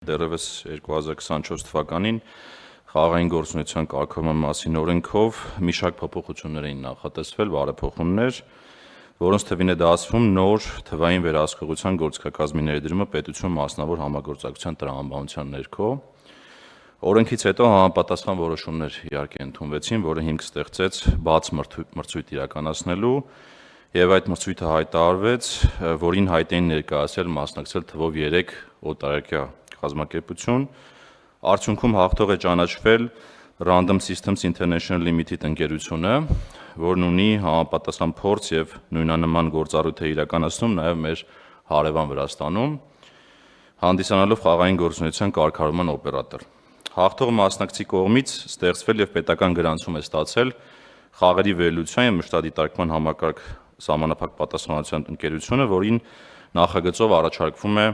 Դեռևս 2024 թվականին խաղային գործունեության կարգավորման մասին օրենքով մի շարք փոփոխություններ էին նախատեսվել, բարեփոխումներ, որոնց թվին է դասվում նոր թվային վերահսկողության գործիքակազմի ներդրումը պետություն մասնավոր համագործակցության տրամաբանության ներքո։ Օրենքից հետո համապատասխան որոշումներ իհարկե ընդունվեցին, որը հիմք ստեղծեց բաց մրցույթ իրականացնելու, եւ այդ մրցույթը հայտարարվեց, որին հայտ էին ներկայացել մասնակցել թվով 3 օտարերկրյա կազմակերպություն, արդյունքում հաղթող է ճանաչվել Random Systems International Limited ընկերությունը, որն ունի համապատասխան փորձ եւ նույնանման գործառույթ է իրականացնում նաեւ մեր հարևան Վրաստանում, հանդիսանալով խաղային գործունեության կարգավորման օպերատոր։ Հաղթող մասնակցի կողմից ստեղծվել եւ պետական գրանցում է ստացել խաղերի վերլուծության եւ մշտադիտարկման համակարգ սահմանափակ պատասխանատվության ընկերությունը, որին նախագծով առաջարկվում է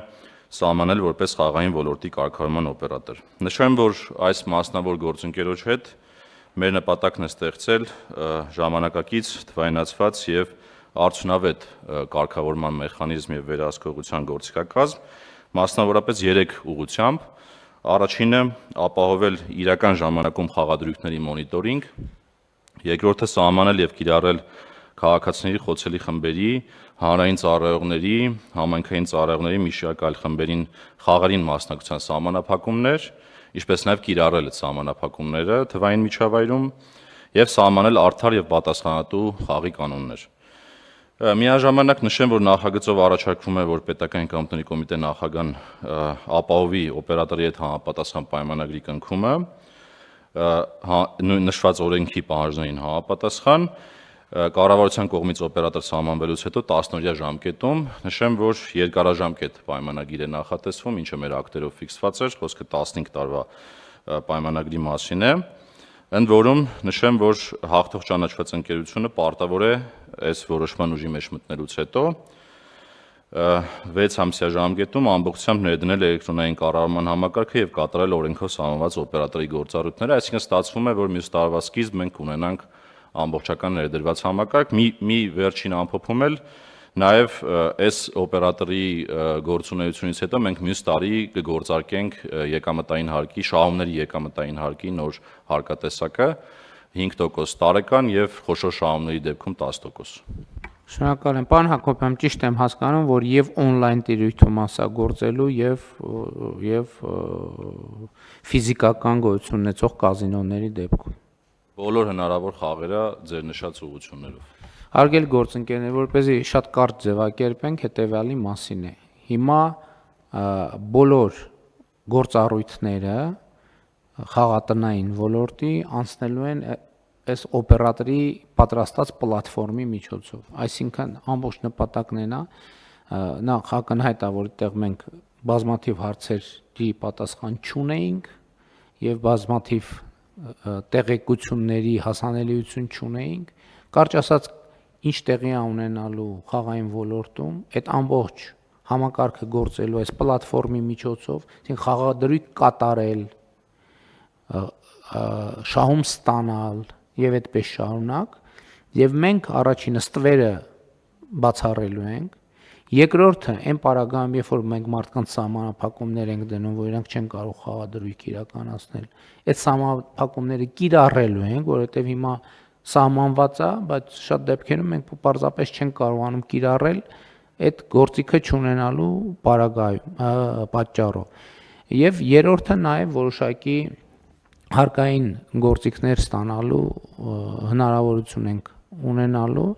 սահմանել որպես խաղային ոլորտի կարգավորման օպերատոր։ Նշեմ, որ այս մասնավոր գործընկերոջ հետ մեր նպատակն է ստեղծել ժամանակակից, թվայնացված եւ արդյունավետ կարգավորման մեխանիզմ եւ վերահսկողության գործիքակազմ, մասնավորապես 3 ուղղությամբ։ Առաջինը ապահովել իրական ժամանակում խաղադրույքների մոնիտորինգ, երկրորդը սահմանել եւ կիրառել քաղաքացիների խոցելի խմբերի, հանրային ծառայողների, համայնքային ծառայողների մի շարք այլ խմբերին խաղերին մասնակցության սահմանափակումներ, ինչպես նաև կիրառել այդ սահմանափակումները թվային միջավայրում եւ սահմանել արդար եւ պատասխանատու խաղի կանոններ։ Միաժամանակ նշեմ, որ նախագծով առաջարկվում է, որ պետական ինքնամտների կոմիտե նախագահան ապահովի օպերատորի հետ համապատասխան պայմանագրի կնքումը, նշված օրենքի պահանջներին համապատասխան, կառավարության կողմից օպերատոր սահմանվելուց հետո 10-օրյա ժամկետում, նշեմ, որ երկարաժամկետ պայմանագիր է նախատեսվում, ինչը մեր ակտերով ֆիքսված էր, խոսքը 15 տարվա պայմանագրի մասին է, ընդ որում նշեմ, որ հաղթող ճանաչված ընկերությունը պարտավոր է այս որոշման ուժի մեջ մտնելուց հետո 6 ամսյա ժամկետում ամբողջությամբ ներդնել էլեկտրոնային կառավարման համակարգը եւ կատարել օրենքով սահմանված օպերատորի գործառույթները, այսինքն ստացվում է, որ մյուս տարվա սկիզբ մենք ունենանք ամբողջական ներդրված համակարգ, մի վերջին ամփոփում էլ նաև այս օպերատորի գործունեությունից հետո մենք մյուս տարի կգործարկենք եկամտային հարկի, շահումների եկամտային հարկի նոր հարկատեսակը 5% տարեկան եւ խոշոր շահումների դեպքում 10%։ Շնորհակալ եմ, պարոն Հակոբյան, ճիշտ եմ հասկանում, որ եւ on-line տիրույթում ասագործելու եւ ֆիզիկական գոյություն ունեցող կազինոների դեպքում։ Բոլոր հնարավոր խաղերը ձեր նշած ուղղություններով։ Հարգելի գործընկերներ, որպեսզի շատ կարճ ձևակերպենք, հետեւյալի մասին է։ Հիմա բոլոր գործառույթները խաղատնային ոլորտի անցնելու են այս օպերատորի պատրաստած պլատֆորմի միջոցով, այսինքն ամբողջ նպատակն է նախ ակնհայտ է, որ այդտեղ մենք բազմաթիվ հարցերի պատասխան չունեինք եւ բազմաթիվ տեղեկությունների հասանելիություն չունեինք, կարճ ասած, ինչ տեղի է ունենալու խաղային ոլորտում, այդ ամբողջ համակարգը գործելու այս պլատֆորմի միջոցով, այսինքն խաղադրույք կատարել, շահում ստանալ եւ այդպես շարունակ, եւ մենք առաջինը ստվերը բացառելու ենք, երկրորդը այն պարագայում, երբ որ մենք մարդկանց սահմանափակումներ ենք դնում, որ իրենք չեն կարող խաղադրույք իրականացնել, այդ սահմանափակումները կիրառելու ենք, որովհետեւ հիմա սահմանված է, բայց շատ դեպքերում մենք պարզապես չենք կարողանում կիրառել այդ գործիքը չունենալու պատճառով։ Եվ երրորդը նաեւ որոշակի հարկային գործիքներ ստանալու հնարավորություն ենք ունենալու,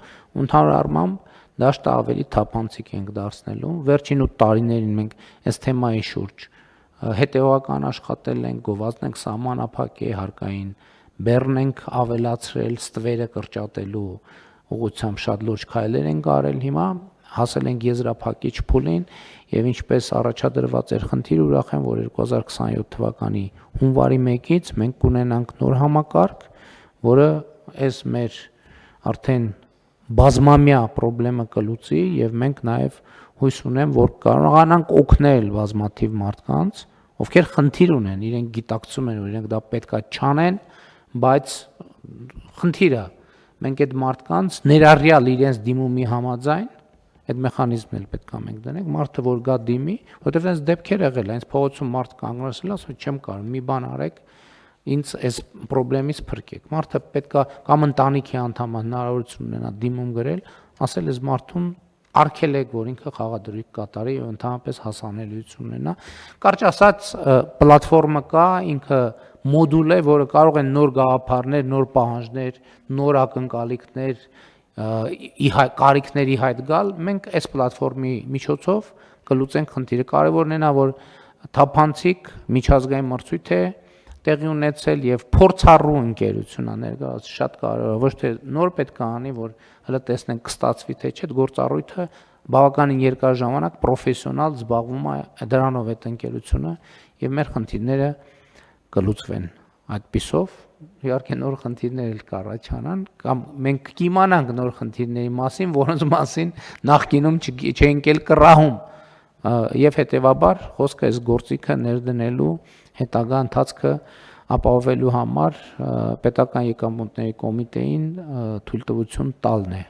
ընդհանուր առմամբ դաշտը ավելի թափանցիկ ենք դարձնելու։ Վերջին 8 տարիներին մենք այս թեմայի շուրջ հետևական աշխատել ենք, գովազդ ենք սահմանափակել, հարկային բեռն ենք ավելացրել, ստվերը կրճատելու ուղղությամբ շատ լուրջ քայլեր ենք արել, հիմա հասել ենք եզրափակիչ փուլին եւ ինչպես առաջադրված էր խնդիրը, ուրախ եմ, որ 2027 թվականի հունվարի 1-ից մենք կունենանք նոր համակարգ, որը այս մեր արդեն բազմամյա խնդրը կլուծի եւ մենք նաեւ հույս ունեմ, որ կարողանանք օգնել բազմաթիվ մարդկանց, ովքեր խնդիր ունեն, իրենք գիտակցում են, որ իրենք դա պետքա չանեն, բայց խնդիրը մենք այդ մարդկանց ներառյալ իրենց դիմումի համաձայն այդ մեխանիզմն էլ պետք է մենք դնենք, մարդը որ գա դիմի, որովհետև այնց դեպքեր եղել, այնց փողոցում մարդ կանգնեցել, ասում չեմ կարող, մի բան արեք, ինձ այս խնդրից փրկեք։ Մարդը պետքա կամ ընտանիքի անդամը հնարավորություն ունենա դիմում գրել, ասել ես մարդուն արգելեք, որ ինքը խաղադրույք կատարի եւ ընդհանրապես հասանելիություն ունենա։ Կարճ ասած, պլատֆորմը կա, ինքը մոդուլ է, որը կարող է նոր գաղափարներ, նոր պահանջներ, նոր ակնկալիքներ, կարիքների հայտ գալ, մենք այս պլատֆորմի միջոցով կլուծենք խնդիրը։ Կարևորն է նա, որ թափանցիկ միջազգային մրցույթ է տեղի ունեցել եւ փորձառու ընկերությունն է ներկայացած, շատ կարևոր է, ոչ թե նոր պետք է անի, որ հələ տեսնենք կստացվի թե չէ, գործառույթը բավականին երկար ժամանակ պրոֆեսիոնալ զբաղվում է դրանով այդ ընկերությունը եւ մեր խնդիրները կլուծվեն այդպիսով։ Իհարկե նոր խնդիրներ էլ կառաջանան կամ մենք կիմանանք նոր խնդիրների մասին, որոնց մասին նախկինում չենք էլ կռահում եւ հետեւաբար խոսքը այս գործիքը ներդնելու հետագա ընթացքը ապահովելու համար պետական եկամուտների կոմիտեին թույլտվություն տալն է։